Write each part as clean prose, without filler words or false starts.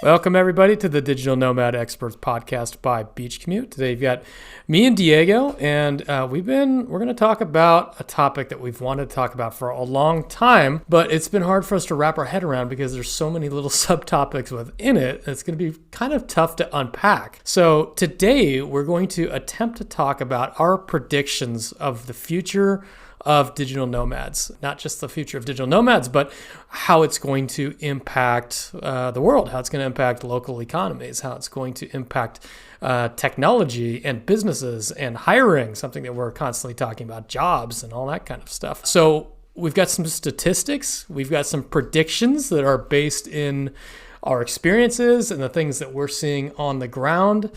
Welcome, everybody, to the Digital Nomad Experts podcast by Beach Commute. Today, you've got me and Diego, and we're going to talk about a topic that we've wanted to talk about for a long time, but it's been hard for us to wrap our head around because there's so many little subtopics within it. It's going to be kind of tough to unpack. So today, we're going to attempt to talk about our predictions of the future of digital nomads, not just the future of digital nomads, but how it's going to impact the world, how it's going to impact local economies, how it's going to impact technology and businesses and hiring, something that we're constantly talking about, jobs and all that kind of stuff. So we've got some statistics, we've got some predictions that are based in our experiences and the things that we're seeing on the ground.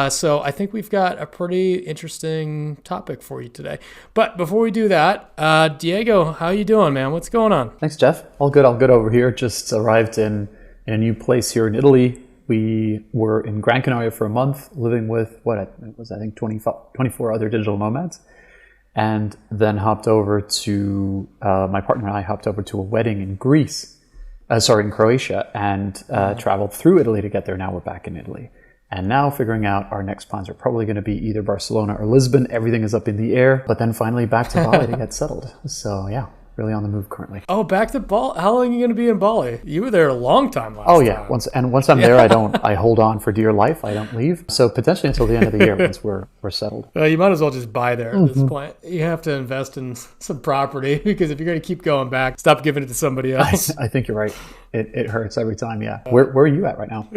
So I think we've got a pretty interesting topic for you today. But before we do that, Diego, how you doing, man? What's going on? Thanks, Jeff. All good over here. Just arrived in a new place here in Italy. We were in Gran Canaria for a month, living with I think 24 other digital nomads. And then hopped over to, my partner and I hopped over to a wedding in in Croatia, and traveled through Italy to get there. Now we're back in Italy. And now figuring out our next plans are probably going to be either Barcelona or Lisbon. Everything is up in the air, but then finally back to Bali to get settled. So yeah, really on the move currently. Oh, back to Bali. How long are you going to be in Bali? You were there a long time last time. Oh yeah. Once I'm there, I hold on for dear life. I don't leave. So potentially until the end of the year once we're settled. You might as well just buy there at this point. You have to invest in some property because if you're going to keep going back, stop giving it to somebody else. I think you're right. It hurts every time, yeah. Where are you at right now?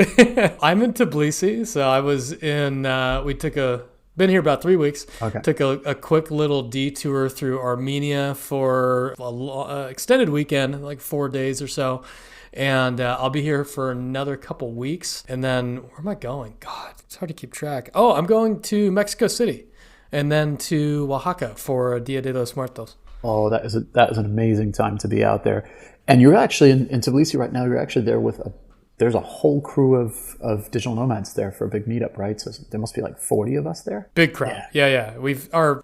I'm in Tbilisi, so I was in, been here about 3 weeks. Okay. Took a quick little detour through Armenia for an extended weekend, like 4 days or so. And I'll be here for another couple weeks. And then where am I going? God, it's hard to keep track. Oh, I'm going to Mexico City and then to Oaxaca for Dia de los Muertos. Oh, that is an amazing time to be out there. And you're actually in Tbilisi right now. You're actually there with there's a whole crew of digital nomads there for a big meetup, right? So there must be like 40 of us there. Big crowd. Yeah.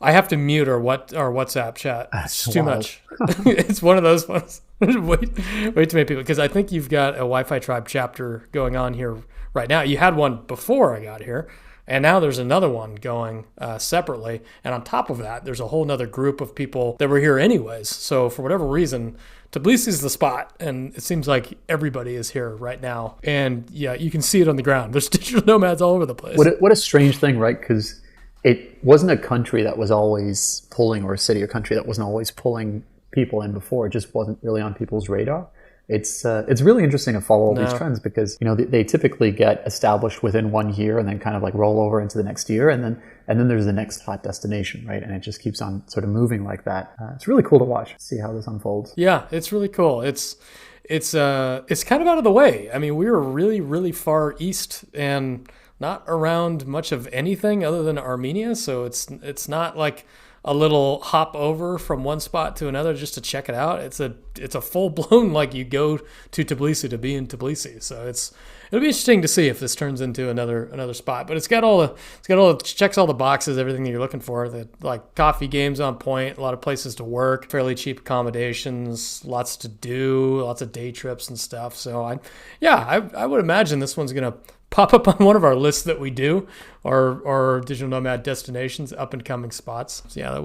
I have to mute our WhatsApp chat. It's too much. It's one of those ones. way too many people, because I think you've got a Wi-Fi Tribe chapter going on here right now. You had one before I got here. And now there's another one going separately. And on top of that, there's a whole nother group of people that were here anyways. So for whatever reason, Tbilisi is the spot. And it seems like everybody is here right now. And yeah, you can see it on the ground. There's digital nomads all over the place. What a strange thing, right? Because it wasn't a country that was always pulling, or a city or country that wasn't always pulling people in before. It just wasn't really on people's radar. It's really interesting to follow all these trends because, you know, they typically get established within 1 year and then kind of like roll over into the next year. And then there's the next hot destination, right? And it just keeps on sort of moving like that. It's really cool to watch, see how this unfolds. Yeah, it's really cool. It's kind of out of the way. I mean, we were really, really far east and not around much of anything other than Armenia. So it's not like a little hop over from one spot to another just to check it out. It's a full blown, like, you go to Tbilisi to be in Tbilisi. So it'll be interesting to see if this turns into another spot. But it's checks all the boxes, everything that you're looking for. The like coffee games on point, a lot of places to work, fairly cheap accommodations, lots to do, lots of day trips and stuff. So I would imagine this one's gonna pop up on one of our lists that we do, or digital nomad destinations, up and coming spots. So yeah, that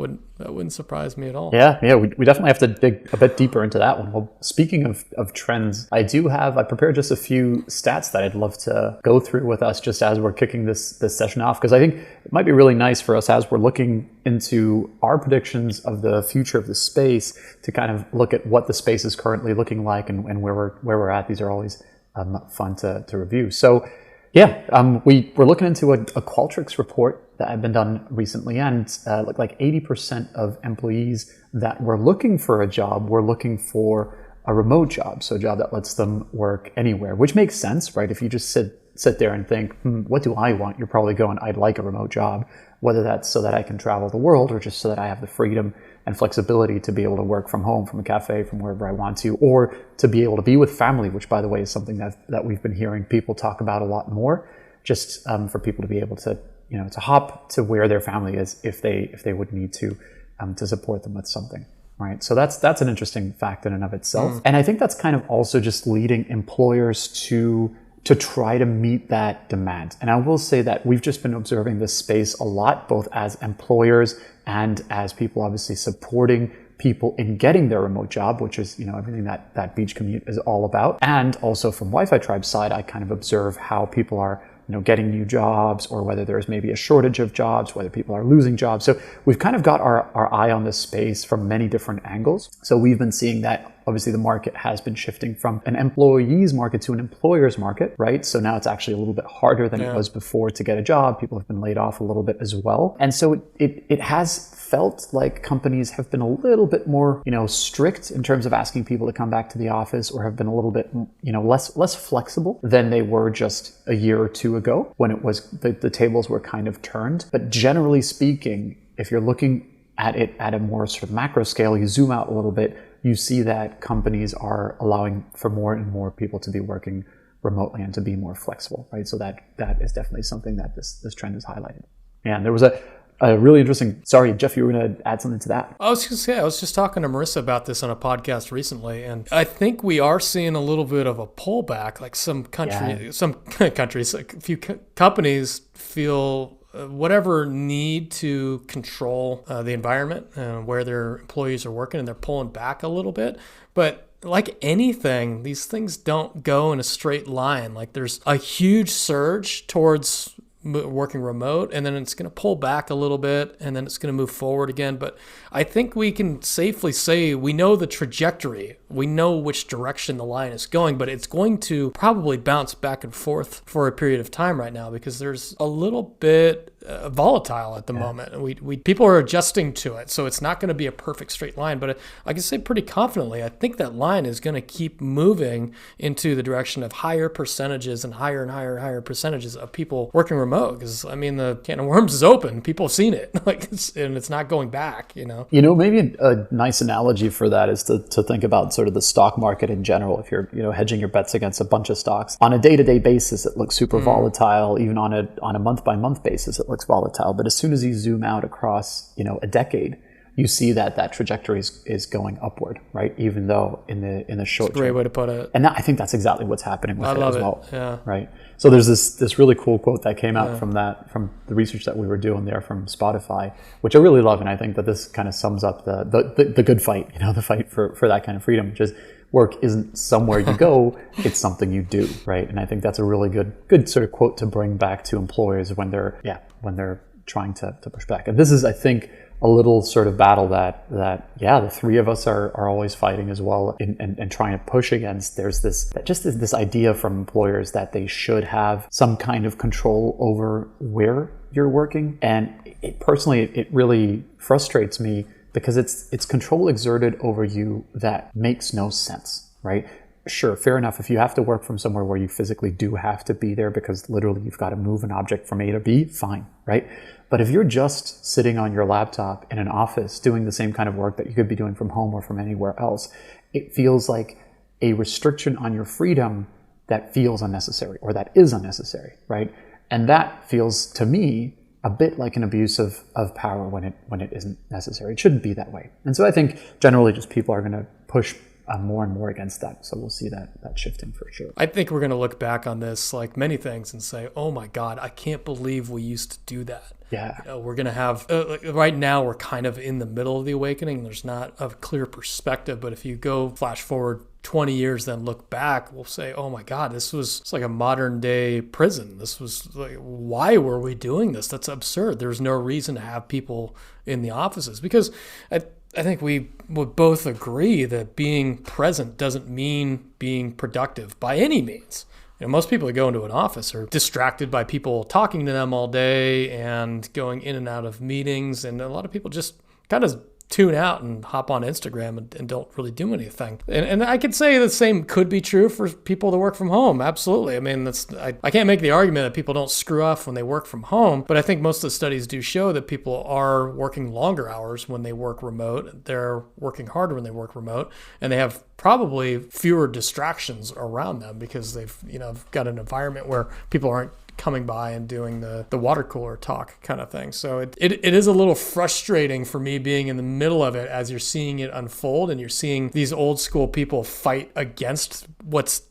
wouldn't surprise me at all. Yeah, we definitely have to dig a bit deeper into that one. Well, speaking of trends, I prepared just a few stats that I'd love to go through with us just as we're kicking this session off, because I think it might be really nice for us as we're looking into our predictions of the future of the space to kind of look at what the space is currently looking like and where we're at. These are always fun to review. So we're looking into a Qualtrics report that had been done recently, and like 80% of employees that were looking for a job were looking for a remote job, so a job that lets them work anywhere, which makes sense, right? If you just sit there and think, what do I want? You're probably going, I'd like a remote job, whether that's so that I can travel the world or just so that I have the freedom and flexibility to be able to work from home, from a cafe, from wherever I want to, or to be able to be with family, which, by the way, is something that we've been hearing people talk about a lot more, just for people to be able to, to hop to where their family is if they would need to support them with something. right? So that's an interesting fact in and of itself. And I think that's kind of also just leading employers to try to meet that demand. And I will say that we've just been observing this space a lot, both as employers and as people obviously supporting people in getting their remote job, which is, everything that Beach Commute is all about. And also from Wi-Fi Tribe's side, I kind of observe how people are getting new jobs, or whether there's maybe a shortage of jobs, whether people are losing jobs. So we've kind of got our eye on this space from many different angles. So we've been seeing that obviously the market has been shifting from an employee's market to an employer's market, right? So now it's actually a little bit harder than it was before to get a job. People have been laid off a little bit as well. And so it has felt like companies have been a little bit more, strict in terms of asking people to come back to the office, or have been a little bit, less flexible than they were just a year or two ago, when it was the tables were kind of turned. But generally speaking, if you're looking at it at a more sort of macro scale, you zoom out a little bit, you see that companies are allowing for more and more people to be working remotely and to be more flexible, right? So that is definitely something that this trend has highlighted. And there was a really interesting, sorry, Jeff, you were going to add something to that. I was just talking to Marissa about this on a podcast recently, and I think we are seeing a little bit of a pullback. Like some countries, like a few companies feel whatever need to control the environment where their employees are working, and they're pulling back a little bit. But like anything, these things don't go in a straight line. Like there's a huge surge towards working remote, and then it's going to pull back a little bit, and then it's going to move forward again. But I think we can safely say we know the trajectory. We know which direction the line is going, but it's going to probably bounce back and forth for a period of time right now, because there's a little bit volatile at the moment. And people are adjusting to it, so it's not going to be a perfect straight line. But I can say pretty confidently, I think that line is going to keep moving into the direction of higher percentages and higher percentages of people working remote. Because the can of worms is open. People have seen it, and it's not going back. Maybe a nice analogy for that is to think about sort of the stock market in general. If you're hedging your bets against a bunch of stocks on a day-to-day basis, it looks super volatile. Even on a month-by-month basis, it looks volatile. But as soon as you zoom out across a decade, you see that trajectory is going upward, right? Even though in the short term. Great way to put it. And I think that's exactly what's happening with it as well. Yeah. Right. So there's this really cool quote that came out from the research that we were doing there from Spotify, which I really love, and I think that this kind of sums up the good fight, the fight for that kind of freedom, which is work isn't somewhere you go, it's something you do, right? And I think that's a really good sort of quote to bring back to employers when they're trying to push back. And this is, I think, a little sort of battle that the three of us are always fighting as well and trying to push against. There's this idea from employers that they should have some kind of control over where you're working. And it really frustrates me, because it's control exerted over you that makes no sense, right? Sure, fair enough. If you have to work from somewhere where you physically do have to be there because literally you've got to move an object from A to B, fine, right? But if you're just sitting on your laptop in an office doing the same kind of work that you could be doing from home or from anywhere else, it feels like a restriction on your freedom that feels unnecessary, or that is unnecessary, right? And that feels to me a bit like an abuse of power when it isn't necessary. It shouldn't be that way. And so I think generally just people are going to push more and more against that. So we'll see that shifting for sure. I think we're going to look back on this like many things and say, oh my God, I can't believe we used to do that. Yeah. We're going to have, right now we're kind of in the middle of the awakening. There's not a clear perspective, but if you go flash forward 20 years, then look back, we'll say, oh my God, it's like a modern day prison. This was like, why were we doing this? That's absurd. There's no reason to have people in the offices, because I think we would both agree that being present doesn't mean being productive by any means. Most people that go into an office are distracted by people talking to them all day and going in and out of meetings. And a lot of people just kind of tune out and hop on Instagram and don't really do anything. And I could say the same could be true for people that work from home. Absolutely. I can't make the argument that people don't screw off when they work from home, but I think most of the studies do show that people are working longer hours when they work remote. They're working harder when they work remote, and they have probably fewer distractions around them because they've, got an environment where people aren't coming by and doing the water cooler talk kind of thing. So it is a little frustrating for me being in the middle of it as you're seeing it unfold and you're seeing these old school people fight against what's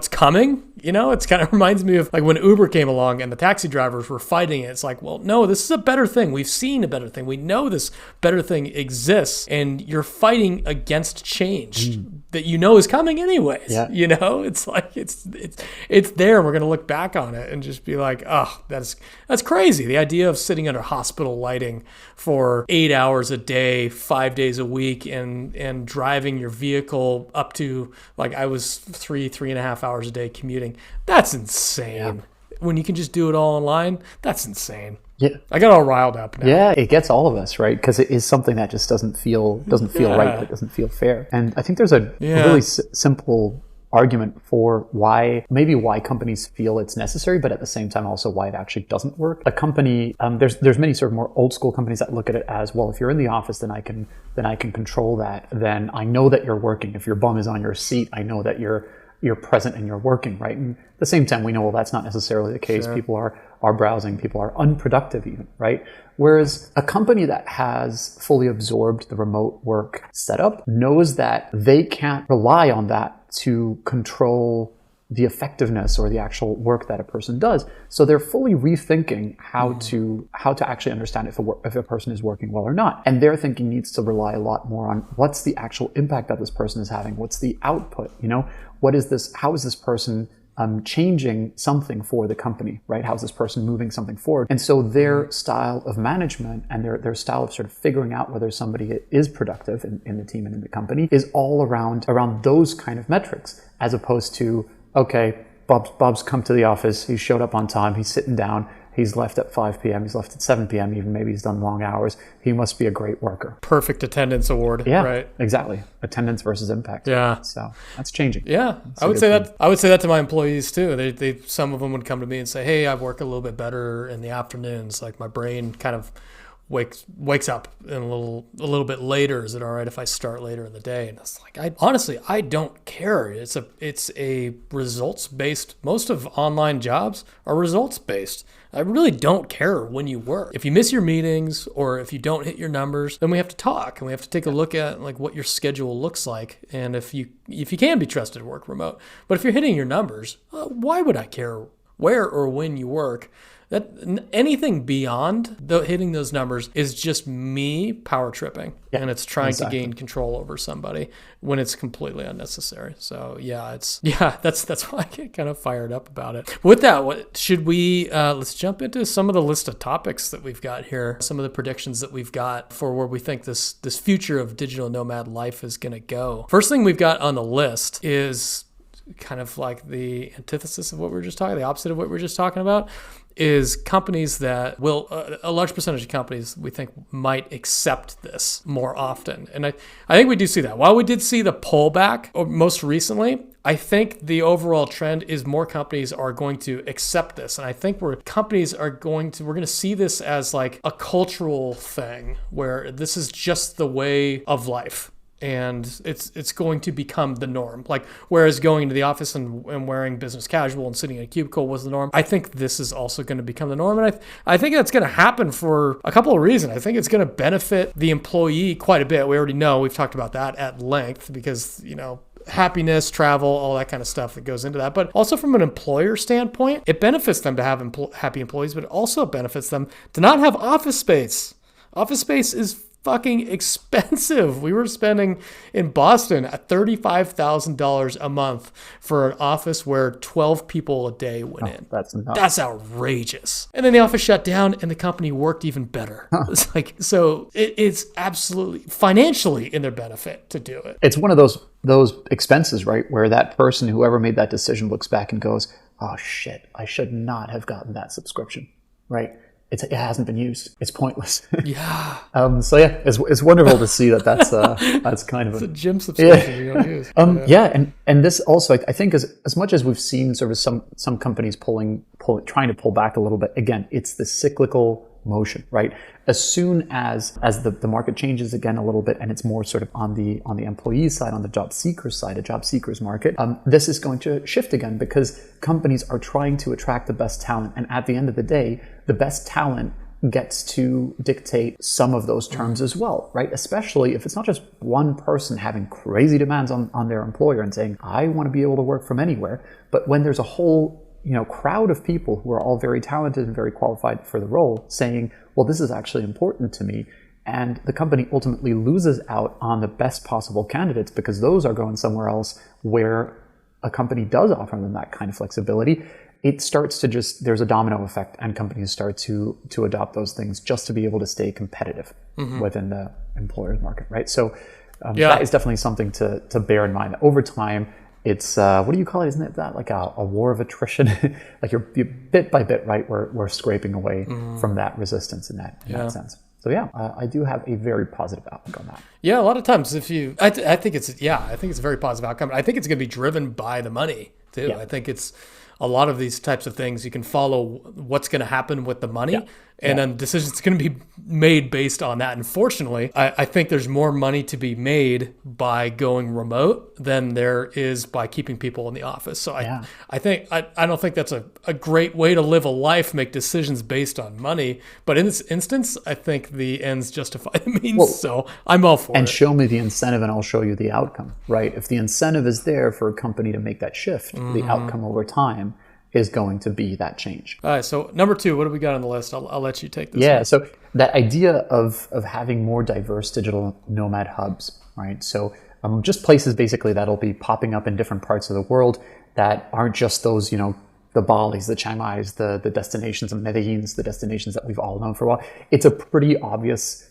coming. It's kind of reminds me of like when Uber came along and the taxi drivers were fighting it. It's like, well, no, this is a better thing. We've seen a better thing. We know this better thing exists, and you're fighting against change that is coming anyways. Yeah. It's like it's there. We're gonna look back on it and just be like, oh, that's crazy. The idea of sitting under hospital lighting for 8 hours a day, 5 days a week, and driving your vehicle up to, like, I was 3.5 hours a day commuting. That's insane. Yeah. When you can just do it all online, that's insane. Yeah, I got all riled up now. Yeah, it gets all of us, right? Because it is something that just doesn't feel right. It doesn't feel fair. And I think there's a really simple argument for why companies feel it's necessary, but at the same time also why it actually doesn't work. A company, there's many sort of more old school companies that look at it as, well, if you're in the office, then I can control that. Then I know that you're working. If your bum is on your seat, I know that you're present and you're working, right? And at the same time, we know, well, that's not necessarily the case. Sure. People are browsing, people are unproductive even, right? Whereas a company that has fully absorbed the remote work setup knows that they can't rely on that to control the effectiveness or the actual work that a person does. So they're fully rethinking how to actually understand if a person is working well or not. And their thinking needs to rely a lot more on what's the actual impact that this person is having, what's the output, how is this person changing something for the company, right? How's this person moving something forward? And so their style of management and their style of sort of figuring out whether somebody is productive in the team and in the company is all around those kind of metrics, as opposed to, okay, Bob's come to the office, he showed up on time, he's sitting down, he's left at 5 p.m., he's left at 7 p.m., even maybe he's done long hours, he must be a great worker. Perfect attendance award. Yeah, right. Exactly. Attendance versus impact. Yeah. So that's changing. Yeah. I would say that to my employees too. They some of them would come to me and say, hey, I work a little bit better in the afternoons. Like my brain kind of wakes up in a little bit later. Is it all right if I start later in the day? And it's like, I don't care. It's a results based. Most of online jobs are results based. I really don't care when you work. If you miss your meetings or if you don't hit your numbers, then we have to talk and we have to take a look at like what your schedule looks like and if you can be trusted to work remote. But if you're hitting your numbers, why would I care where or when you work? That anything beyond hitting those numbers is just me power tripping, and it's trying to gain control over somebody when it's completely unnecessary. So that's why I get kind of fired up about it. With that, what should we? Let's jump into some of the list of topics that we've got here. Some of the predictions that we've got for where we think this future of digital nomad life is going to go. First thing we've got on the list is kind of like the antithesis of what we were just talking, the opposite of what we were just talking about, is companies that will, a large percentage of companies we think might accept this more often. And I think we do see that. While we did see the pullback most recently, I think the overall trend is more companies are going to accept this. And I think we're going to see this as like a cultural thing where this is just the way of life. And it's going to become the norm. Like, whereas going to the office and wearing business casual and sitting in a cubicle was the norm, I think this is also going to become the norm. And I think that's going to happen for a couple of reasons. I think it's going to benefit the employee quite a bit. We already know, we've talked about that at length because, happiness, travel, all that kind of stuff that goes into that. But also from an employer standpoint, it benefits them to have happy employees, but it also benefits them to not have office space. Office space is fucking expensive. We were spending in Boston at $35,000 a month for an office where 12 people a day went in. That's nuts. That's outrageous. And then the office shut down and the company worked even better. It's like, so it's absolutely financially in their benefit to do it. It's one of those expenses, right? Where that person, whoever made that decision, looks back and goes, oh shit, I should not have gotten that subscription, right? It hasn't been used. It's pointless. Yeah. It's wonderful to see that's kind of it's a gym subscription you don't use. And this also, I think, as much as we've seen sort of some companies trying to pull back a little bit. Again, it's the cyclical motion, right? As soon as the market changes again a little bit and it's more sort of on the employee side, on the job seeker side, a job seekers market, this is going to shift again because companies are trying to attract the best talent. And at the end of the day, the best talent gets to dictate some of those terms as well, right? Especially if it's not just one person having crazy demands on their employer and saying, I want to be able to work from anywhere. But when there's a whole crowd of people who are all very talented and very qualified for the role saying, well, this is actually important to me. And the company ultimately loses out on the best possible candidates because those are going somewhere else where a company does offer them that kind of flexibility. It starts to there's a domino effect and companies start to adopt those things just to be able to stay competitive within the employer's market, right? So that is definitely something to bear in mind. Over time, it's, what do you call it? Isn't it that like a war of attrition? Like you're bit by bit, right? We're scraping away from that resistance in that sense. So I do have a very positive outlook on that. Yeah, a lot of times I think it's a very positive outcome. I think it's going to be driven by the money too. Yeah. I think it's a lot of these types of things, you can follow what's going to happen with the money, and then decisions going to be made based on that. Unfortunately, I think there's more money to be made by going remote than there is by keeping people in the office. So I don't think that's a great way to live a life, make decisions based on money. But in this instance, I think the ends justify the means. So I'm all for it. And show me the incentive and I'll show you the outcome, right? If the incentive is there for a company to make that shift, the outcome over time is going to be that change. All right, so number 2, what do we got on the list? I'll let you take this. Yeah, so that idea of having more diverse digital nomad hubs, right? So just places basically that'll be popping up in different parts of the world that aren't just those, the Balis, the Chiang Mai's, the destinations, and Medellins, the destinations that we've all known for a while. It's a pretty obvious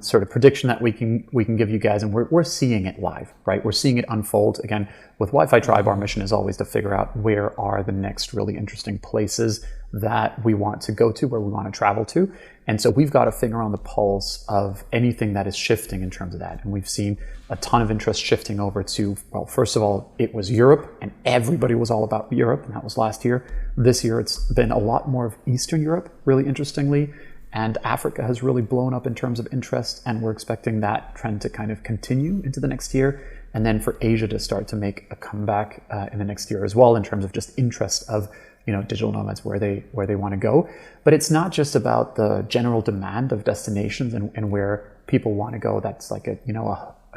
sort of prediction that we can give you guys, and we're seeing it live, right? We're seeing it unfold. Again, with Wi-Fi Tribe, our mission is always to figure out where are the next really interesting places that we want to go to, where we want to travel to. And so we've got a finger on the pulse of anything that is shifting in terms of that. And we've seen a ton of interest shifting over to, well, first of all, it was Europe, and everybody was all about Europe, and that was last year. This year, it's been a lot more of Eastern Europe, really interestingly. And Africa has really blown up in terms of interest, and we're expecting that trend to kind of continue into the next year. And then for Asia to start to make a comeback in the next year as well, in terms of just interest of digital nomads where they want to go. But it's not just about the general demand of destinations and where people want to go. That's like a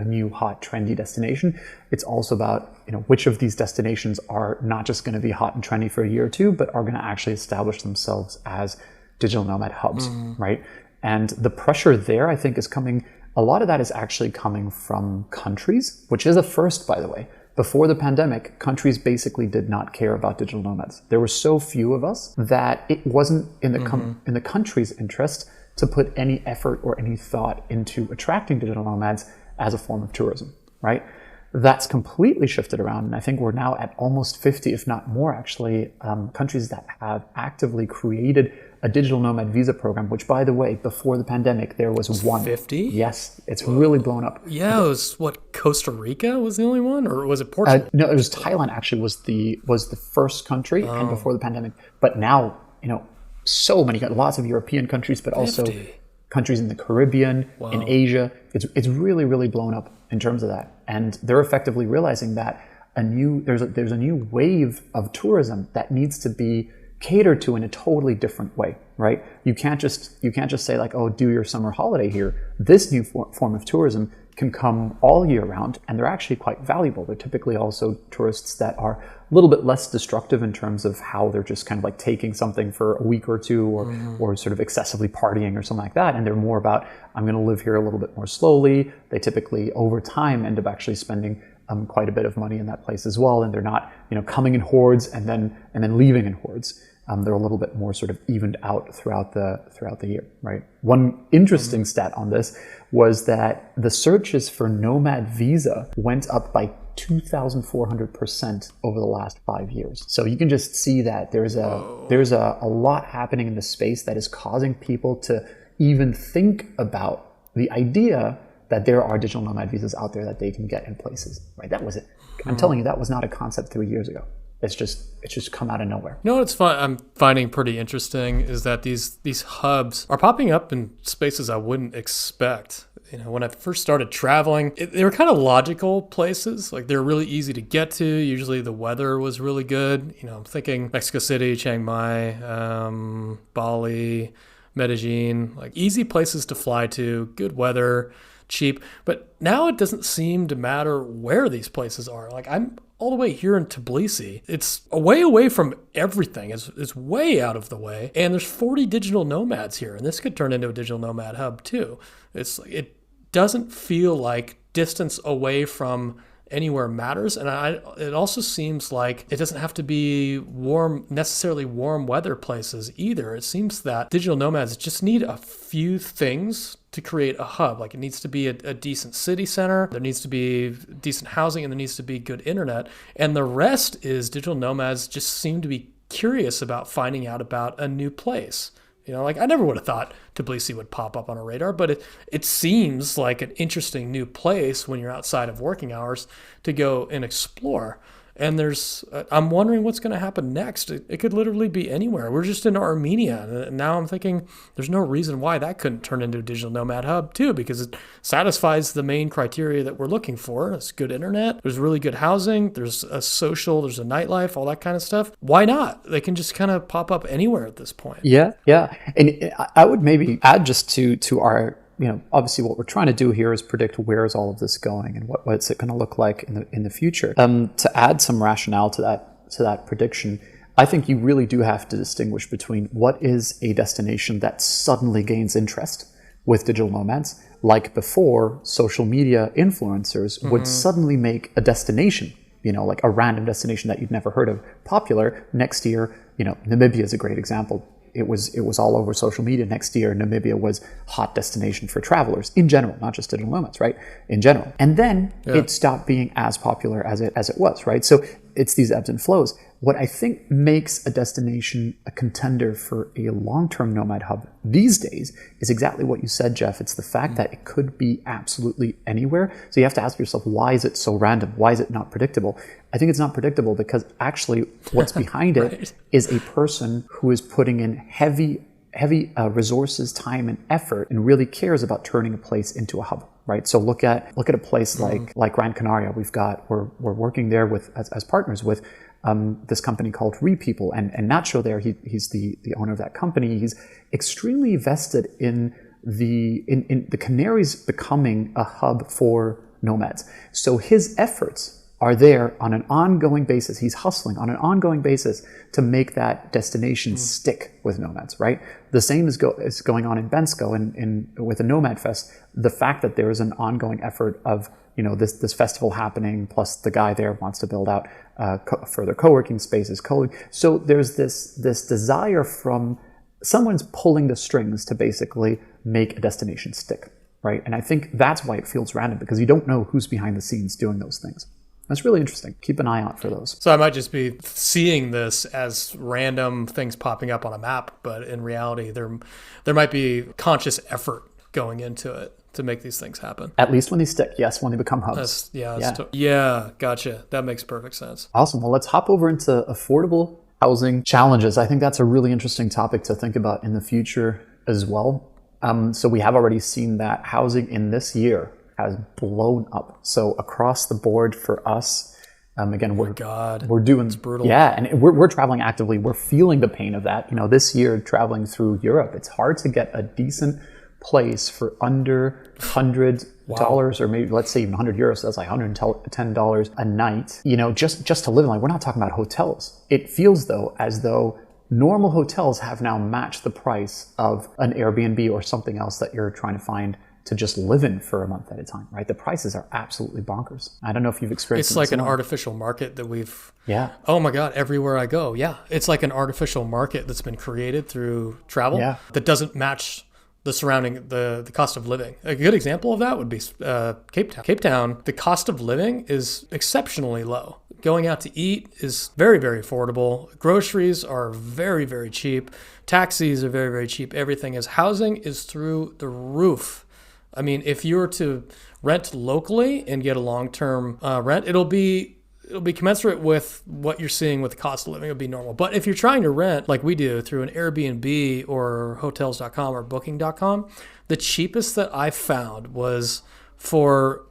new hot trendy destination. It's also about which of these destinations are not just going to be hot and trendy for a year or two, but are going to actually establish themselves as digital nomad hubs, right? And the pressure there, I think, is coming, a lot of that is actually coming from countries, which is a first, by the way. Before the pandemic, countries basically did not care about digital nomads. There were so few of us that it wasn't in the country's interest to put any effort or any thought into attracting digital nomads as a form of tourism, right? That's completely shifted around, and I think we're now at almost 50, if not more actually, countries that have actively created a digital nomad visa program, which, by the way, before the pandemic, there was one. 50? Yes, it's really blown up. Yeah, it was Costa Rica was the only one, or was it Portugal? No, it was Thailand. Actually, was the first country, and before the pandemic. But now, so many, lots of European countries, but also 50. Countries in the Caribbean, in Asia. It's really, really blown up in terms of that, and they're effectively realizing that there's a new wave of tourism that needs to be catered to in a totally different way, right? You can't just say like, oh, do your summer holiday here. This new form of tourism can come all year round, and they're actually quite valuable. They're typically also tourists that are a little bit less destructive in terms of how they're just kind of like taking something for a week or two, or sort of excessively partying or something like that. And they're more about, I'm going to live here a little bit more slowly. They typically over time end up actually spending quite a bit of money in that place as well, and they're not coming in hordes and then leaving in hordes. They're a little bit more sort of evened out throughout the year, right? One interesting stat on this was that the searches for Nomad visa went up by 2,400% over the last 5 years. So you can just see that there's a lot happening in the space that is causing people to even think about the idea that there are digital nomad visas out there that they can get in places, right? That was it. I'm telling you, that was not a concept 3 years ago. It's just come out of nowhere. No, it's fun. I'm finding pretty interesting is that these hubs are popping up in spaces I wouldn't expect. When I first started traveling, they were kind of logical places. Like they're really easy to get to. Usually the weather was really good. I'm thinking Mexico City, Chiang Mai, Bali, Medellin, like easy places to fly to, good weather, cheap. But now it doesn't seem to matter where these places are. Like I'm all the way here in Tbilisi. It's away from everything. It's way out of the way. And there's 40 digital nomads here. And this could turn into a digital nomad hub too. It doesn't feel like distance away from anywhere matters. And it also seems like it doesn't have to be necessarily warm weather places either. It seems that digital nomads just need a few things to create a hub. Like it needs to be a decent city center, there needs to be decent housing, and there needs to be good internet. And the rest is digital nomads just seem to be curious about finding out about a new place. Like I never would have thought Tbilisi would pop up on a radar, but it seems like an interesting new place when you're outside of working hours to go and explore. And I'm wondering what's going to happen next. It could literally be anywhere. We're just in Armenia. And now I'm thinking there's no reason why that couldn't turn into a digital nomad hub too, because it satisfies the main criteria that we're looking for. It's good internet. There's really good housing. There's a social, there's a nightlife, all that kind of stuff. Why not? They can just kind of pop up anywhere at this point. Yeah. And I would maybe add just to our, obviously what we're trying to do here is predict where is all of this going and what's it going to look like in the future. To add some rationale to that prediction, I think you really do have to distinguish between what is a destination that suddenly gains interest with digital nomads, like before social media influencers would suddenly make a destination, like a random destination that you'd never heard of popular. Next year, Namibia is a great example. It was all over social media. Next year, Namibia was hot destination for travelers in general, not just digital nomads, right? In general. And then it stopped being as popular as it was, right? So it's these ebbs and flows. What I think makes a destination a contender for a long-term nomad hub these days is exactly what you said, Jeff. It's the fact that it could be absolutely anywhere. So you have to ask yourself, why is it so random? Why is it not predictable? I think it's not predictable because actually what's behind it is a person who is putting in heavy resources, time, and effort, and really cares about turning a place into a hub, right? So look at a place like Gran Canaria. We're working there with as partners with this company called Repeople, and Nacho there. He's the owner of that company. He's extremely vested in the Canaries becoming a hub for nomads. So his efforts are there on an ongoing basis. He's hustling on an ongoing basis to make that destination stick with nomads, right? The same is going on in Bensko and with the Nomad Fest. The fact that there is an ongoing effort of this festival happening, plus the guy there wants to build out further co-working spaces, so there's this desire from someone's pulling the strings to basically make a destination stick, right? And I think that's why it feels random, because you don't know who's behind the scenes doing those things. That's really interesting. Keep an eye out for those. So I might just be seeing this as random things popping up on a map, but in reality, there might be conscious effort going into it to make these things happen. At least when they stick, yes, when they become hubs. Gotcha. That makes perfect sense. Awesome. Well, let's hop over into affordable housing challenges. I think that's a really interesting topic to think about in the future as well. So we have already seen that housing in this year has blown up. So across the board for us, again, we're doing, it's brutal. Yeah, and we're traveling actively. We're feeling the pain of that. This year traveling through Europe, it's hard to get a decent place for under $100 or maybe let's say even 100 euros. So that's like $110 a night. Just to live in. Like, we're not talking about hotels. It feels as though normal hotels have now matched the price of an Airbnb or something else that you're trying to find to just live in for a month at a time, right? The prices are absolutely bonkers. I don't know if you've experienced it. It's like an artificial market that we've... Yeah. Oh my God, everywhere I go. Yeah. It's like an artificial market that's been created through travel that doesn't match the surrounding, the cost of living. A good example of that would be Cape Town. Cape Town, the cost of living is exceptionally low. Going out to eat is very, very affordable. Groceries are very, very cheap. Taxis are very, very cheap. Everything is. Housing is through the roof. I mean, if you were to rent locally and get a long-term rent, it'll be it'll be commensurate with what you're seeing with the cost of living. It'll be normal. But if you're trying to rent, like we do through an Airbnb or hotels.com or booking.com, the cheapest that I found was for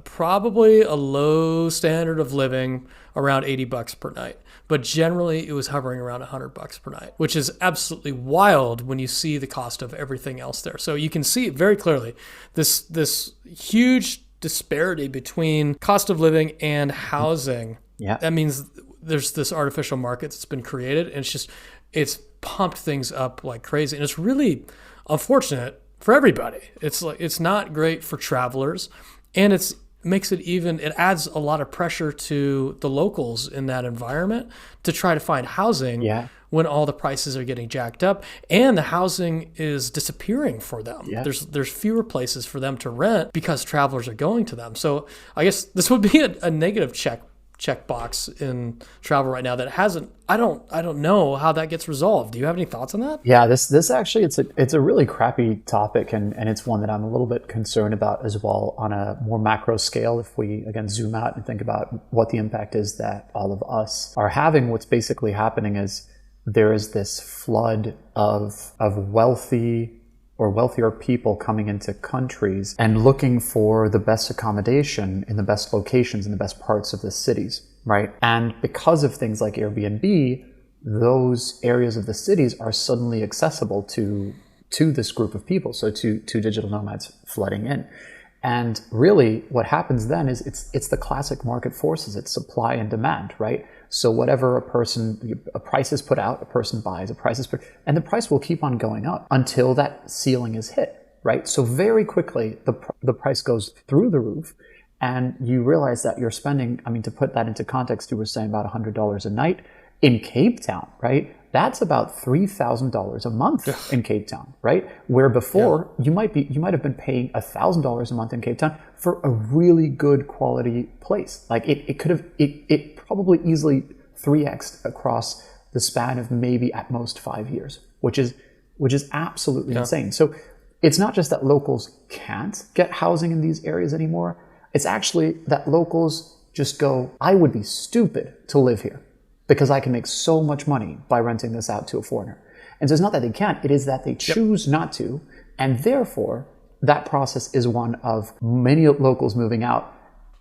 probably a low standard of living around $80 per night. But generally it was hovering around $100 per night, which is absolutely wild when you see the cost of everything else there. So you can see it very clearly, this huge disparity between cost of living and housing. Yeah. That means there's this artificial market that's been created, and it's pumped things up like crazy. And it's really unfortunate for everybody. It's not great for travelers, and it adds a lot of pressure to the locals in that environment to try to find housing when all the prices are getting jacked up and the housing is disappearing for them. Yeah. There's fewer places for them to rent because travelers are going to them. So I guess this would be a negative checkbox in travel right now that hasn't. I don't know how that gets resolved. Do you have any thoughts on that? Yeah, this actually it's a really crappy topic, and it's one that I'm a little bit concerned about as well on a more macro scale. If we again zoom out and think about what the impact is that all of us are having, what's basically happening is there is this flood of wealthy or wealthier people coming into countries and looking for the best accommodation in the best locations in the best parts of the cities, right? And because of things like Airbnb, those areas of the cities are suddenly accessible to this group of people, so to digital nomads flooding in. And really what happens then is it's the classic market forces. It's supply and demand, right? So whatever a price is put out, a person buys, and the price will keep on going up until that ceiling is hit, right? So very quickly, the price goes through the roof, and you realize that you're spending, to put that into context, you were saying about $100 a night in Cape Town, right? That's about $3,000 a month in Cape Town, right? Where before you might have been paying $1,000 a month in Cape Town for a really good quality place. Like it probably easily 3x'd across the span of maybe at most 5 years, which is absolutely insane. So it's not just that locals can't get housing in these areas anymore. It's actually that locals just go, I would be stupid to live here, because I can make so much money by renting this out to a foreigner. And so it's not that they can't, it is that they choose not to. And therefore, that process is one of many locals moving out,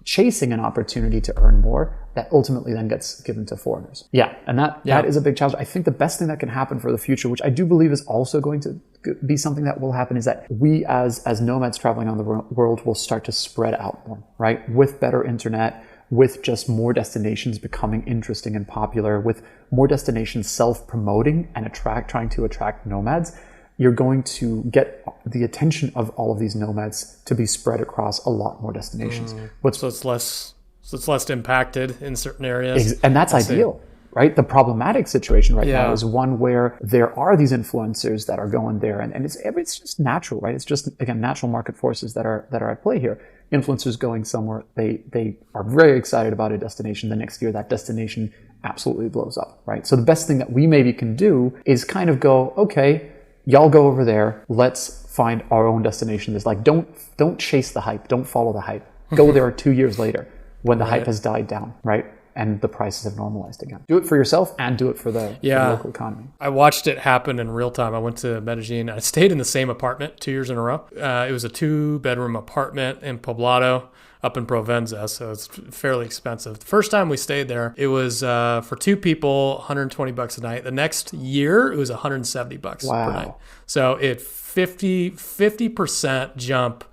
chasing an opportunity to earn more that ultimately then gets given to foreigners. Yeah, and that is a big challenge. I think the best thing that can happen for the future, which I do believe is also going to be something that will happen, is that we as nomads traveling on the world will start to spread out more, right? With better internet, with just more destinations becoming interesting and popular, with more destinations self-promoting and trying to attract nomads, you're going to get the attention of all of these nomads to be spread across a lot more destinations. So it's less impacted in certain areas. And that's ideal, right? The problematic situation right now is one where there are these influencers that are going there, and it's just natural, right? It's just, again, natural market forces that are at play here. Influencers going somewhere, they are very excited about a destination. The next year, that destination absolutely blows up, right? So the best thing that we maybe can do is kind of go, okay, y'all go over there. Let's find our own destination. There's like, don't chase the hype. Don't follow the hype. Go there 2 years later when the hype has died down, right? And the prices have normalized again. Do it for yourself and do it for the local economy. I watched it happen in real time. I went to Medellin. I stayed in the same apartment 2 years in a row. It was a 2-bedroom apartment in Poblado up in Provenza, so it's fairly expensive. The first time we stayed there, it was for 2 people, $120 a night. The next year, it was $170 per night. So it 50% jump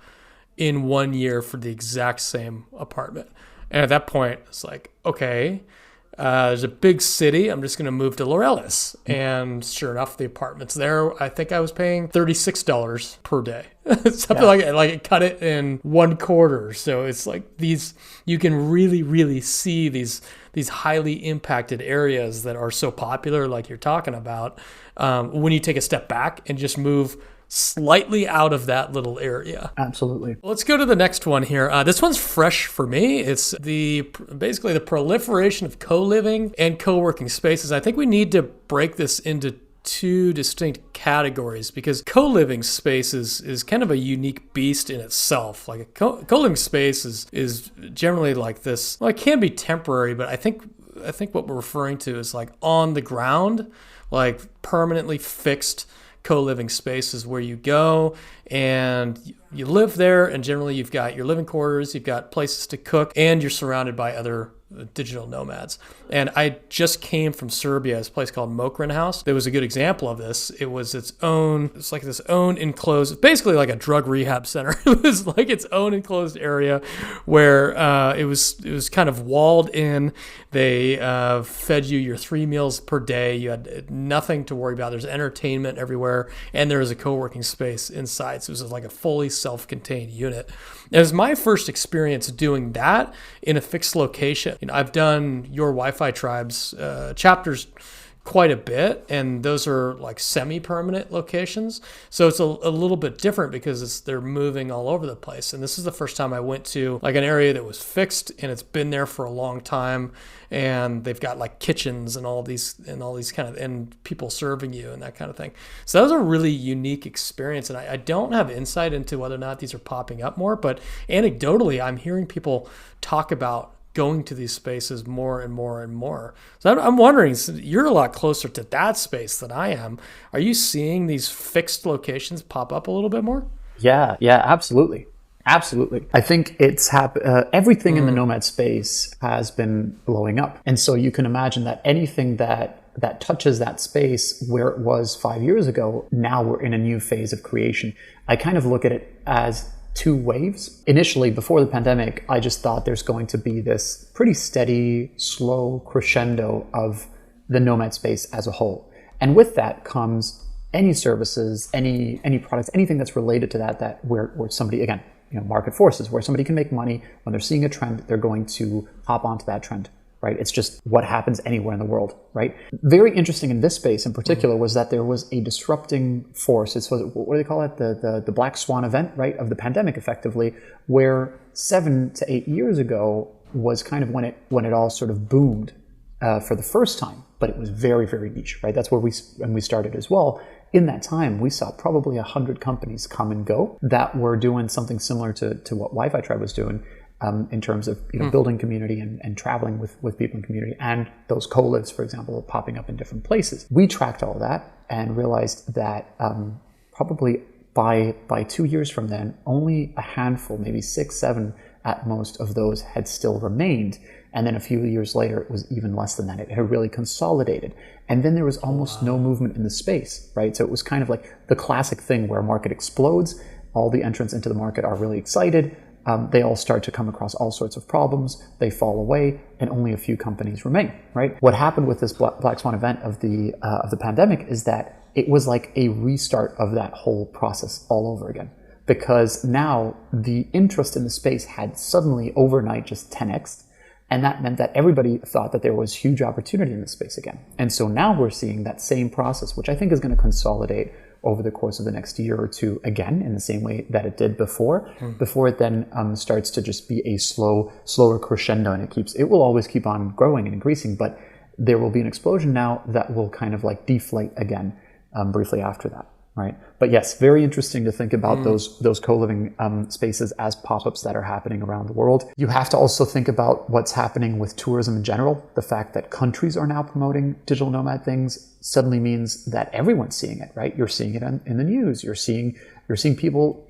in 1 year for the exact same apartment. And at that point, it's like, okay, there's a big city. I'm just going to move to Laureles. And sure enough, the apartments there, I think I was paying $36 per day. Something like it. Like it cut it in 1/4. So it's like these, you can really, really see these highly impacted areas that are so popular, like you're talking about, when you take a step back and just move slightly out of that little area. Absolutely. Let's go to the next one here. This one's fresh for me. It's basically the proliferation of co-living and co-working spaces. I think we need to break this into two distinct categories, because co-living space is kind of a unique beast in itself. Like a co-living space is generally like this. Well, it can be temporary, but I think what we're referring to is like on the ground, like permanently fixed co-living spaces where you go and you live there, and generally you've got your living quarters, you've got places to cook, and you're surrounded by other digital nomads. And I just came from Serbia, this place called Mokran House. There was a good example of this. It's like this own enclosed, basically like a drug rehab center. It was like its own enclosed area where it was kind of walled in. They fed you your 3 meals per day. You had nothing to worry about. There's entertainment everywhere, and there was a co-working space inside. So it was like a fully self-contained unit. It was my first experience doing that in a fixed location. I've done Your Wi-Fi Tribes chapters quite a bit, and those are like semi-permanent locations. So it's a little bit different because they're moving all over the place. And this is the first time I went to like an area that was fixed, and it's been there for a long time. And they've got like kitchens and all these kind of, and people serving you and that kind of thing. So that was a really unique experience. And I don't have insight into whether or not these are popping up more, but anecdotally, I'm hearing people talk about going to these spaces more and more and more. So I'm wondering, you're a lot closer to that space than I am. Are you seeing these fixed locations pop up a little bit more? Yeah, absolutely. Absolutely. I think it's everything in the Nomad space has been blowing up. And so you can imagine that anything that touches that space where it was 5 years ago, now we're in a new phase of creation. I kind of look at it as two waves. Initially, before the pandemic, I just thought there's going to be this pretty steady, slow crescendo of the Nomad space as a whole. And with that comes any services, any products, anything that's related to that where somebody, again, market forces, where somebody can make money. When they're seeing a trend, they're going to hop onto that trend, right? It's just what happens anywhere in the world, right? Very interesting in this space in particular was that there was a disrupting force. What do they call it? The black swan event, right? Of the pandemic, effectively, where 7 to 8 years ago was kind of when it all sort of boomed for the first time, but it was very, very niche, right? That's when we started as well. In that time, we saw probably 100 companies come and go that were doing something similar to what Wi-Fi Tribe was doing in terms of building community and traveling with people in community, and those co-lives, for example, popping up in different places. We tracked all that and realized that probably by 2 years from then, only a handful, maybe 6, 7 at most of those had still remained. And then a few years later, it was even less than that. It had really consolidated. And then there was almost no movement in the space, right? So it was kind of like the classic thing where a market explodes. All the entrants into the market are really excited. They all start to come across all sorts of problems. They fall away, and only a few companies remain, right? What happened with this Black Swan event of the pandemic is that it was like a restart of that whole process all over again. Because now the interest in the space had suddenly overnight just 10x. And that meant that everybody thought that there was huge opportunity in the space again. And so now we're seeing that same process, which I think is going to consolidate over the course of the next year or two again, in the same way that it did before it then starts to just be a slower crescendo, and it will always keep on growing and increasing, but there will be an explosion now that will kind of like deflate again briefly after that. Right. But yes, very interesting to think about those co-living spaces as pop-ups that are happening around the world. You have to also think about what's happening with tourism in general. The fact that countries are now promoting digital nomad things suddenly means that everyone's seeing it, right? You're seeing it in the news. You're seeing people,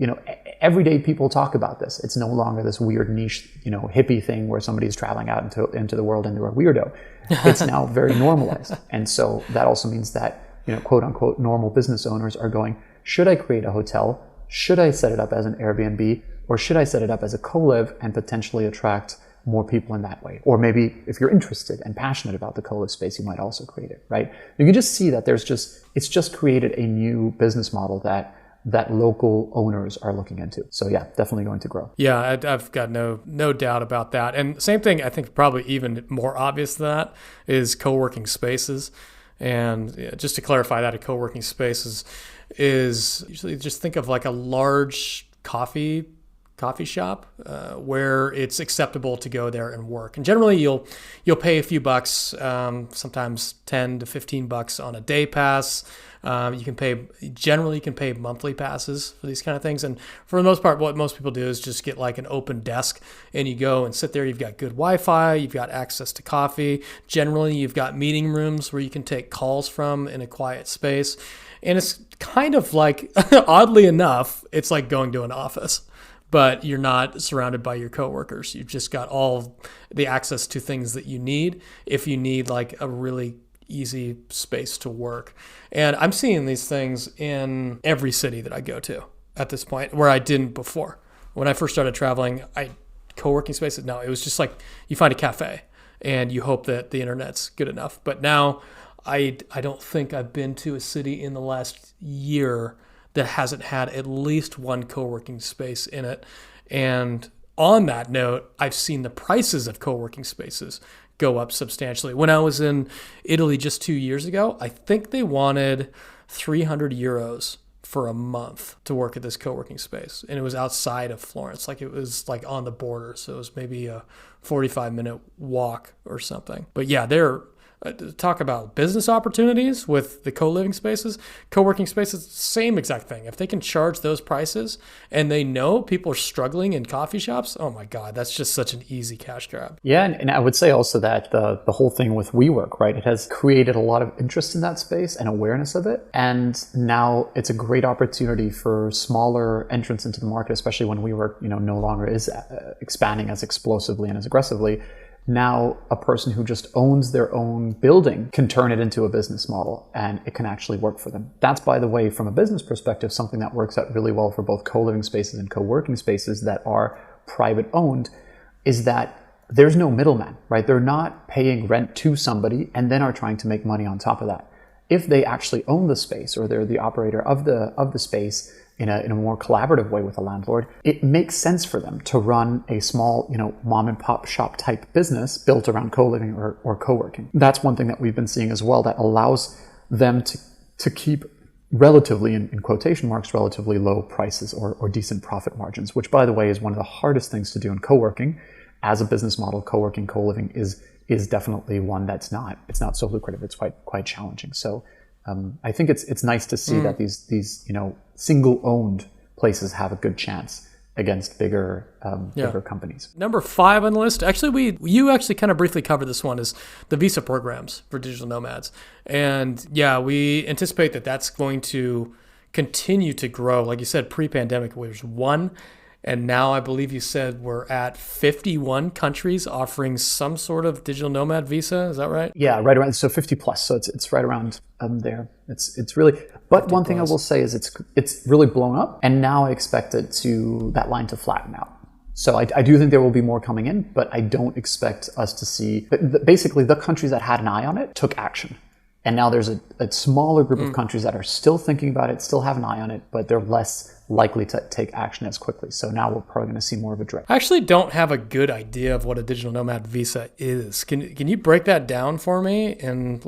everyday people talk about this. It's no longer this weird niche, hippie thing where somebody's traveling out into the world and they're a weirdo. It's now very normalized. And so that also means that quote unquote, normal business owners are going, should I create a hotel? Should I set it up as an Airbnb? Or should I set it up as a co-live and potentially attract more people in that way? Or maybe if you're interested and passionate about the co-live space, you might also create it, right? You can just see that it's just created a new business model that local owners are looking into. So yeah, definitely going to grow. Yeah, I've got no doubt about that. And same thing, I think probably even more obvious than that is co-working spaces. And just to clarify that, a co-working space is usually just think of like a large coffee coffee shop where it's acceptable to go there and work. And generally, you'll pay a few bucks, sometimes $10 to $15 on a day pass. You can pay monthly passes for these kind of things. And for the most part, what most people do is just get like an open desk and you go and sit there. You've got good Wi-Fi, you've got access to coffee. Generally, you've got meeting rooms where you can take calls from in a quiet space. And it's kind of like, oddly enough, it's like going to an office, but you're not surrounded by your coworkers. You've just got all the access to things that you need if you need like a really easy space to work. And I'm seeing these things in every city that I go to at this point where I didn't before. When I first started traveling, co-working spaces, no, it was just like you find a cafe and you hope that the internet's good enough. But now I don't think I've been to a city in the last year that hasn't had at least one co-working space in it. And on that note, I've seen the prices of co-working spaces go up substantially. When I was in Italy just 2 years ago, I think they wanted 300 euros for a month to work at this co-working space. And it was outside of Florence. Like it was like on the border. So it was maybe a 45-minute walk or something. But yeah, talk about business opportunities with the co-living spaces, co-working spaces, same exact thing. If they can charge those prices and they know people are struggling in coffee shops, oh my God, that's just such an easy cash grab. Yeah, and I would say also that the whole thing with WeWork, right, it has created a lot of interest in that space and awareness of it. And now it's a great opportunity for smaller entrants into the market, especially when WeWork, no longer is expanding as explosively and as aggressively. Now a person who just owns their own building can turn it into a business model and it can actually work for them. That's, by the way, from a business perspective, something that works out really well for both co-living spaces and co-working spaces that are private owned, is that there's no middleman, right? They're not paying rent to somebody and then are trying to make money on top of that. If they actually own the space or they're the operator of the space in a more collaborative way with a landlord, it makes sense for them to run a small, mom and pop shop type business built around co-living or co-working. That's one thing that we've been seeing as well that allows them to keep relatively, in quotation marks, relatively low prices or decent profit margins, which, by the way, is one of the hardest things to do in co-working. As a business model, co-working, co-living is definitely one it's not so lucrative. It's quite challenging. So I think it's nice to see that these single owned places have a good chance against bigger companies. Number 5 on the list, actually, you actually kind of briefly covered this one, is the visa programs for digital nomads. And yeah, we anticipate that that's going to continue to grow. Like you said, pre-pandemic, there's one. And now I believe you said we're at 51 countries offering some sort of digital nomad visa. Is that right? Yeah, right around. So 50 plus. So it's right around there. It's really. But one thing I will say is it's really blown up, and now I expect that line to flatten out. So I do think there will be more coming in, but I don't expect us to see. Basically, the countries that had an eye on it took action. And now there's a smaller group of countries that are still thinking about it, still have an eye on it, but they're less likely to take action as quickly. So now we're probably going to see more of a drift. I actually don't have a good idea of what a digital nomad visa is. Can you break that down for me in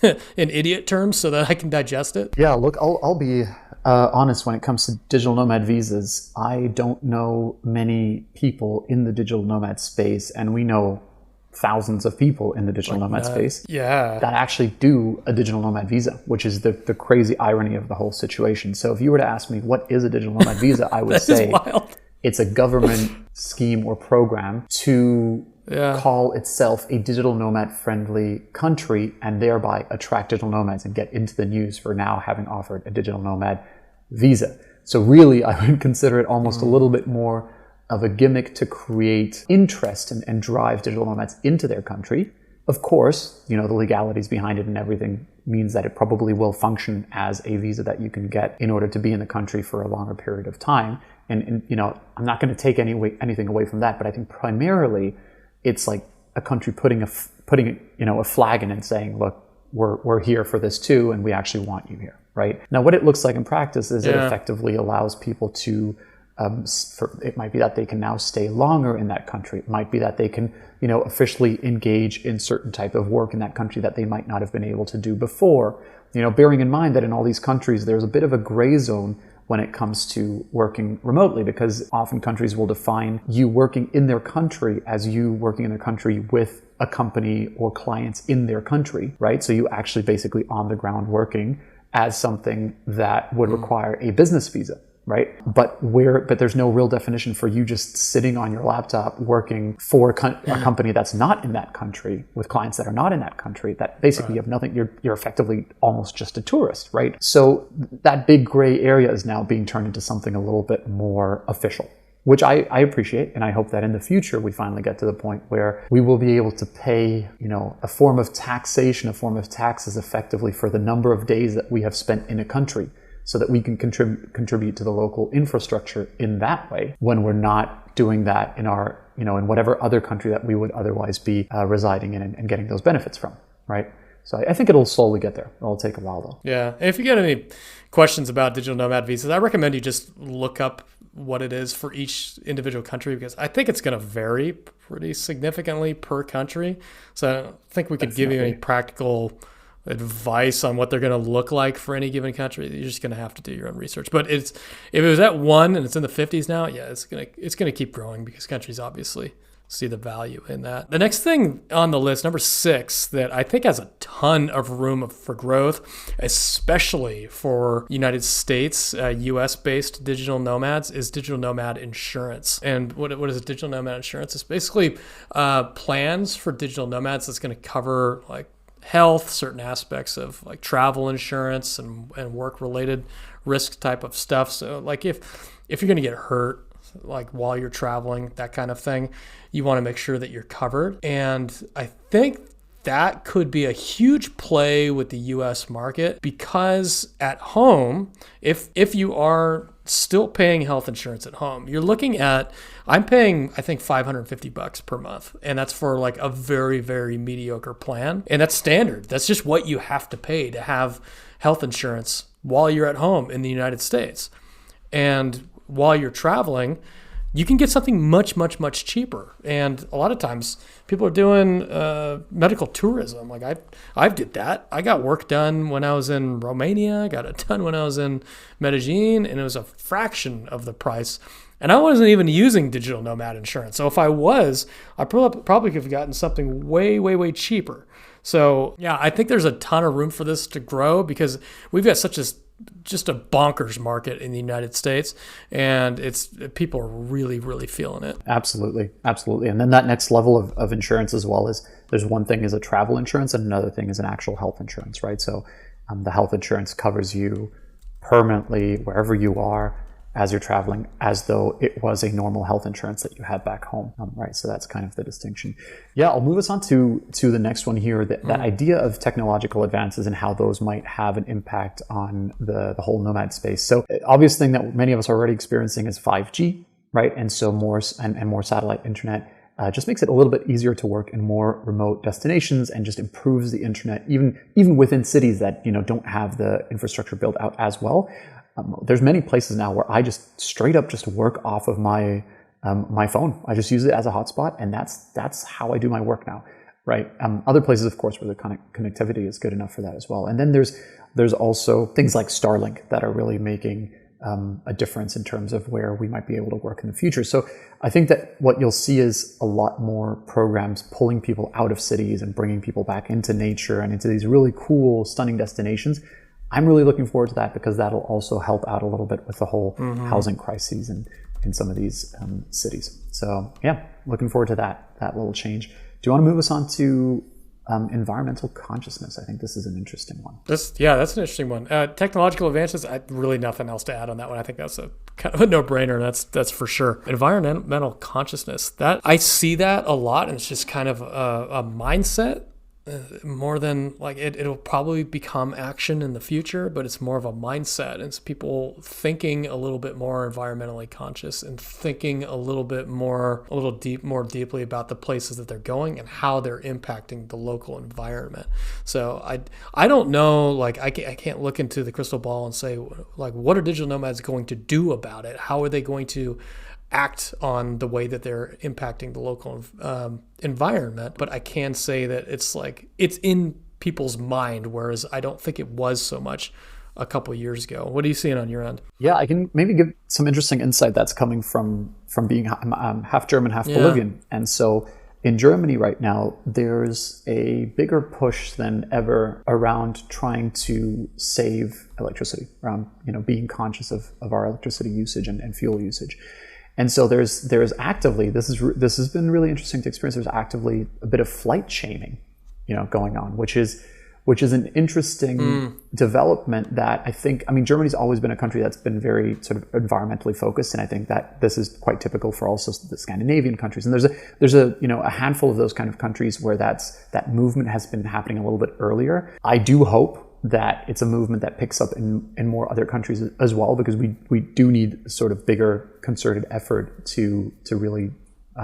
in idiot terms so that I can digest it? Yeah, look, I'll be honest when it comes to digital nomad visas. I don't know many people in the digital nomad space, and we know thousands of people in the digital nomad space that actually do a digital nomad visa, which is the crazy irony of the whole situation. So if you were to ask me what is a digital nomad visa, I would say it's a government scheme or program to call itself a digital nomad friendly country and thereby attract digital nomads and get into the news for now having offered a digital nomad visa. So really, I would consider it almost a little bit more of a gimmick to create interest and drive digital nomads into their country. Of course, the legalities behind it and everything means that it probably will function as a visa that you can get in order to be in the country for a longer period of time. And I'm not going to take anything away from that, but I think primarily it's like a country putting a flag in and saying, look, we're here for this too, and we actually want you here, right? Now, what it looks like in practice is it effectively allows people to it might be that they can now stay longer in that country. It might be that they can, officially engage in certain type of work in that country that they might not have been able to do before. Bearing in mind that in all these countries, there's a bit of a gray zone when it comes to working remotely, because often countries will define you working in their country as you working in their country with a company or clients in their country, right? So you actually basically on the ground working as something that would require a business visa, right? But there's no real definition for you just sitting on your laptop working for a company that's not in that country with clients that are not in that country, that basically you have nothing, you're effectively almost just a tourist, right? So that big gray area is now being turned into something a little bit more official, which I appreciate. And I hope that in the future, we finally get to the point where we will be able to pay, a form of taxation, a form of taxes effectively for the number of days that we have spent in a country, so that we can contribute to the local infrastructure in that way, when we're not doing that in our, in whatever other country that we would otherwise be residing in and getting those benefits from, right? So I think it'll slowly get there. It'll take a while though. Yeah. If you get any questions about digital nomad visas, I recommend you just look up what it is for each individual country, because I think it's going to vary pretty significantly per country. So I don't think we could give you any practical advice on what they're going to look like for any given country. You're just going to have to do your own research. But if it was at 1 and it's in the 50s now, yeah, it's going to keep growing, because countries obviously see the value in that. The next thing on the list, number 6, that I think has a ton of room for growth, especially for United States, US-based digital nomads, is digital nomad insurance. And what is digital nomad insurance? It's basically plans for digital nomads that's going to cover like health, certain aspects of like travel insurance and work-related risk type of stuff. So like if you're going to get hurt, like while you're traveling, that kind of thing, you want to make sure that you're covered. And I think that could be a huge play with the US market, because at home, if you are still paying health insurance at home, you're looking at, I'm paying, I think, $550 per month. And that's for like a very, very mediocre plan. And that's standard. That's just what you have to pay to have health insurance while you're at home in the United States. And while you're traveling, you can get something much, much, much cheaper. And a lot of times people are doing medical tourism. Like I did that. I got work done when I was in Romania. I got it done when I was in Medellin, and it was a fraction of the price. And I wasn't even using digital nomad insurance. So if I was, I probably could have gotten something way, way, way cheaper. So yeah, I think there's a ton of room for this to grow, because we've got just a bonkers market in the United States, and people are really, really feeling it. Absolutely. And then that next level of insurance as well is, there's one thing is a travel insurance and another thing is an actual health insurance, right? So the health insurance covers you permanently wherever you are as you're traveling, as though it was a normal health insurance that you had back home, right? So that's kind of the distinction. Yeah, I'll move us on to the next one here, that idea of technological advances and how those might have an impact on the whole nomad space. So obvious thing that many of us are already experiencing is 5G, right? And so more satellite internet just makes it a little bit easier to work in more remote destinations, and just improves the internet, even within cities that don't have the infrastructure built out as well. There's many places now where I just straight up just work off of my phone. I just use it as a hotspot, and that's how I do my work now, right? Other places, of course, where the connectivity is good enough for that as well. And then there's also things like Starlink that are really making a difference in terms of where we might be able to work in the future. So I think that what you'll see is a lot more programs pulling people out of cities and bringing people back into nature and into these really cool, stunning destinations. I'm really looking forward to that, because that'll also help out a little bit with the whole housing crises in some of these cities. So yeah, looking forward to that little change. Do you want to move us on to environmental consciousness? I think this is an interesting one. That's an interesting one. Technological advances, really nothing else to add on that one. I think that's a kind of a no-brainer. That's for sure. Environmental consciousness, that I see that a lot, and it's just kind of a mindset. More than like it'll probably become action in the future, but it's more of a mindset. It's people thinking a little bit more environmentally conscious, and thinking a little more deeply about the places that they're going and how they're impacting the local environment. So I don't know, like I can't look into the crystal ball and say, like, what are digital nomads going to do about it? How are they going to act on the way that they're impacting the local environment? But I can say that it's in people's mind, whereas I don't think it was so much a couple years ago. What are you seeing on your end? Yeah, I can maybe give some interesting insight that's coming from being I'm half German, half Bolivian. And so in Germany right now, there's a bigger push than ever around trying to save electricity, around being conscious of our electricity usage and fuel usage. And so there's actively, this has been really interesting to experience. There's actively a bit of flight shaming, going on, which is an interesting development that Germany's always been a country that's been very sort of environmentally focused, and I think that this is quite typical for also the Scandinavian countries. And there's a handful of those kind of countries where that movement has been happening a little bit earlier. I do hope that it's a movement that picks up in more other countries as well, because we do need sort of bigger concerted effort to really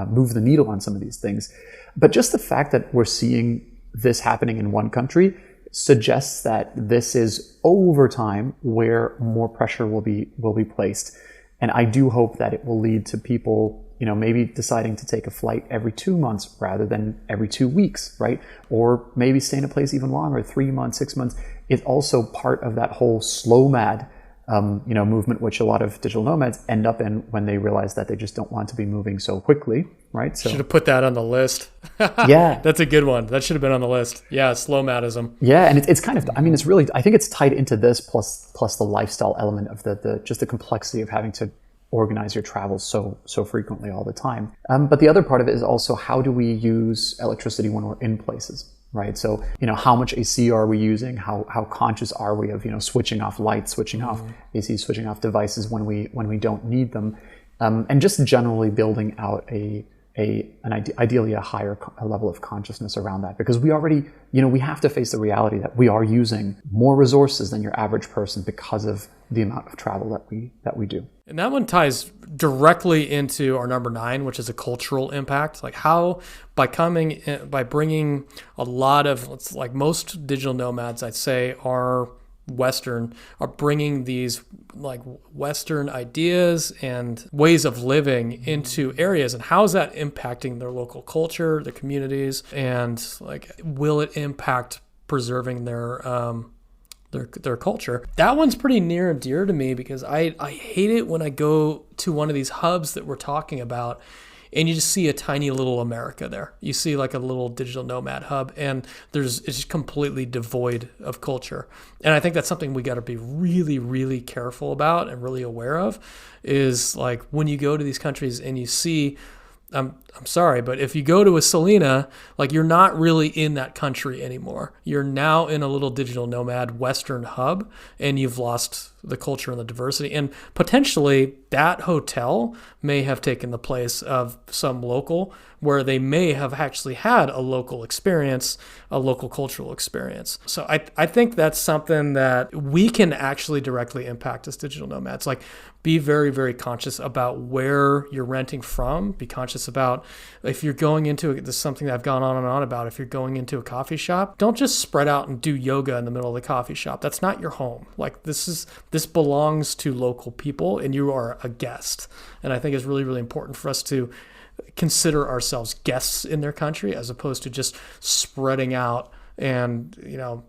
move the needle on some of these things. But just the fact that we're seeing this happening in one country suggests that this is over time where more pressure will be placed. And I do hope that it will lead to people maybe deciding to take a flight every 2 months rather than every 2 weeks, right? Or maybe stay in a place even longer, 3 months, 6 months. It's also part of that whole slow mad, movement, which a lot of digital nomads end up in when they realize that they just don't want to be moving so quickly, right? So should have put that on the list. Yeah. That's a good one. That should have been on the list. Yeah, slow madism. Yeah, and it's kind of, it's really, I think it's tied into this plus the lifestyle element of the just the complexity of having to organize your travels so frequently all the time. But the other part of it is also, how do we use electricity when we're in places? Right. So, how much AC are we using? How conscious are we of, switching off lights, switching off AC, switching off devices when we don't need them, and just generally building out ideally a higher level of consciousness around that, because we already, we have to face the reality that we are using more resources than your average person because of the amount of travel that we do. And that one ties directly into our number 9, which is a cultural impact. Like how by bringing a lot of, like most digital nomads, I'd say, are bringing these like Western ideas and ways of living into areas, and how is that impacting their local culture, their communities, and like will it impact preserving their culture? That one's pretty near and dear to me, because I hate it when I go to one of these hubs that we're talking about and you just see a tiny little America there. You see like a little digital nomad hub, and it's just completely devoid of culture. And I think that's something we got to be really, really careful about and really aware of, is like when you go to these countries and you see, I'm sorry, but if you go to a Salina, like you're not really in that country anymore. You're now in a little digital nomad Western hub, and you've lost the culture and the diversity. And potentially that hotel may have taken the place of some local, where they may have actually had a local experience, a local cultural experience. So I think that's something that we can actually directly impact as digital nomads. Like, be very, very conscious about where you're renting from. Be conscious about if you're going into this is something that I've gone on and on about. If you're going into a coffee shop, don't just spread out and do yoga in the middle of the coffee shop. That's not your home. Like this belongs to local people, and you are a guest. And I think it's really, really important for us to consider ourselves guests in their country, as opposed to just spreading out and,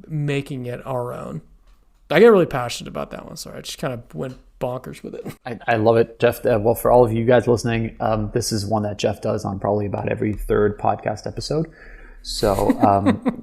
making it our own. I get really passionate about that one. Sorry, I just kind of went bonkers with it. I love it, Jeff. Well, for all of you guys listening, this is one that Jeff does on probably about every third podcast episode. So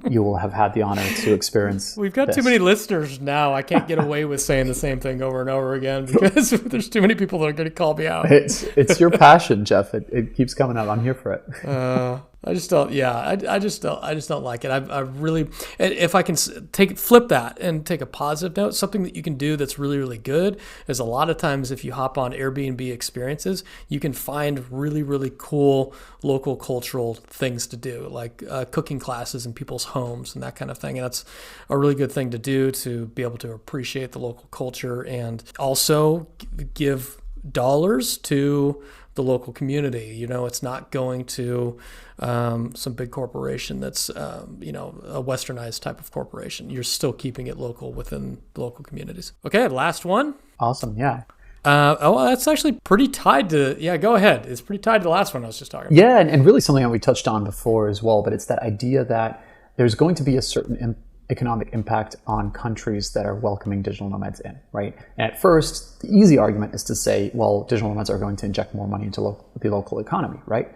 you will have had the honor to experience. We've got too many listeners now. I can't get away with saying the same thing over and over again, because there's too many people that are going to call me out. It's your passion, Jeff. It keeps coming up. I'm here for it. I just don't. Yeah, I just don't like it. I really, if I can flip that and take a positive note, something that you can do that's really, really good is, a lot of times if you hop on Airbnb experiences, you can find really, really cool local cultural things to do, like cooking classes in people's homes and that kind of thing. And that's a really good thing to do, to be able to appreciate the local culture and also give dollars to the local community. It's not going to some big corporation that's a westernized type of corporation. You're still keeping it local within the local communities. Okay, last one. Awesome. Yeah. That's actually pretty tied to, go ahead. It's pretty tied to the last one I was just talking about. Yeah, and really something that we touched on before as well, but it's that idea that there's going to be a certain economic impact on countries that are welcoming digital nomads in, right? And at first, the easy argument is to say, well, digital nomads are going to inject more money into the local economy, right?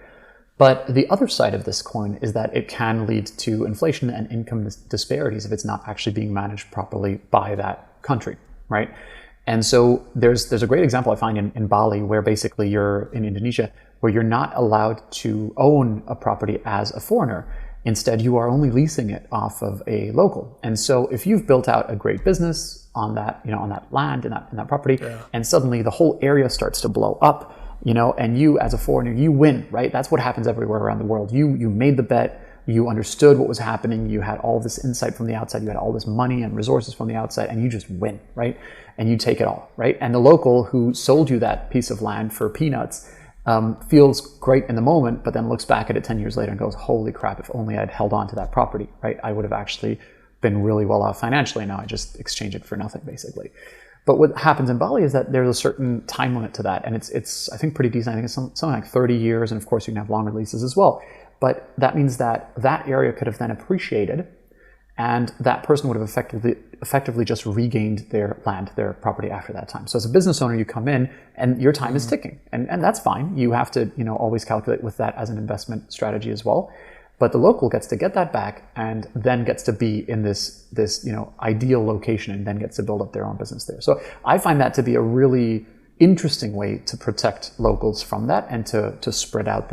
But the other side of this coin is that it can lead to inflation and income disparities if it's not actually being managed properly by that country, right? And so there's a great example I find in Bali, where basically you're in Indonesia, where you're not allowed to own a property as a foreigner. Instead, you are only leasing it off of a local. And so if you've built out a great business on that, on that land, in that property, and suddenly the whole area starts to blow up, and you as a foreigner, you win, right? That's what happens everywhere around the world. You made the bet, you understood what was happening, you had all this insight from the outside, you had all this money and resources from the outside, and you just win, right? And you take it all, right? And the local who sold you that piece of land for peanuts feels great in the moment, but then looks back at it 10 years later and goes, holy crap, if only I'd held on to that property, right? I would have actually been really well off financially. Now I just exchange it for nothing, basically. But what happens in Bali is that there's a certain time limit to that. And it's I think, pretty decent. I think it's something like 30 years. And of course, you can have longer leases as well. But that means that area could have then appreciated, and that person would have effectively just regained their land, their property after that time. So as a business owner, you come in and your time is ticking, and that's fine. You have to always calculate with that as an investment strategy as well. But the local gets to get that back and then gets to be in this ideal location and then gets to build up their own business there. So I find that to be a really interesting way to protect locals from that and to spread out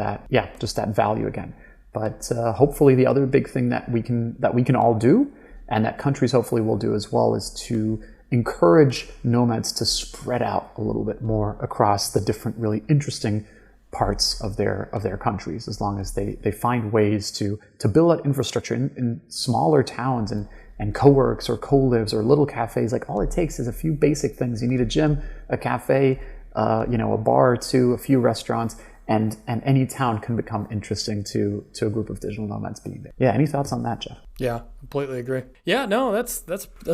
just that value again. But hopefully the other big thing that we can all do, and that countries hopefully will do as well, is to encourage nomads to spread out a little bit more across the different really interesting parts of their countries, as long as they find ways to build out infrastructure in smaller towns and co-works or co-lives or little cafes. Like, all it takes is a few basic things. You need a gym, a cafe, a bar or two, a few restaurants, and any town can become interesting to a group of digital nomads being there. Yeah, any thoughts on that, Jeff? Yeah, completely agree. Yeah, no, that's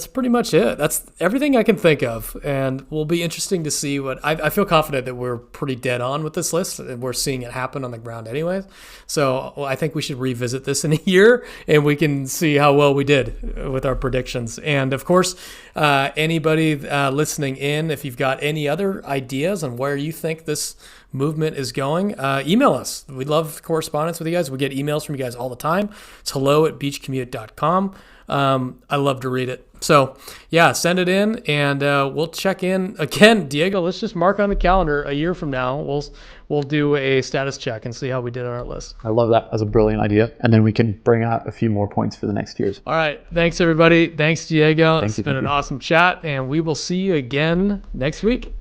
pretty much it. That's everything I can think of, and will be interesting to see what I feel confident that we're pretty dead on with this list, and we're seeing it happen on the ground anyways. So I think we should revisit this in a year, and we can see how well we did with our predictions. And of course, anybody listening in, if you've got any other ideas on where you think this movement is going, email us. We love correspondence with you guys. We get emails from you guys all the time. It's hello@beachcommute.com. I love to read it. So yeah, send it in, and we'll check in again. Diego, let's just mark on the calendar a year from now. We'll do a status check and see how we did on our list. I love that. That's a brilliant idea. And then we can bring out a few more points for the next years. All right. Thanks, everybody. Thanks, Diego. It's been an awesome chat, and we will see you again next week.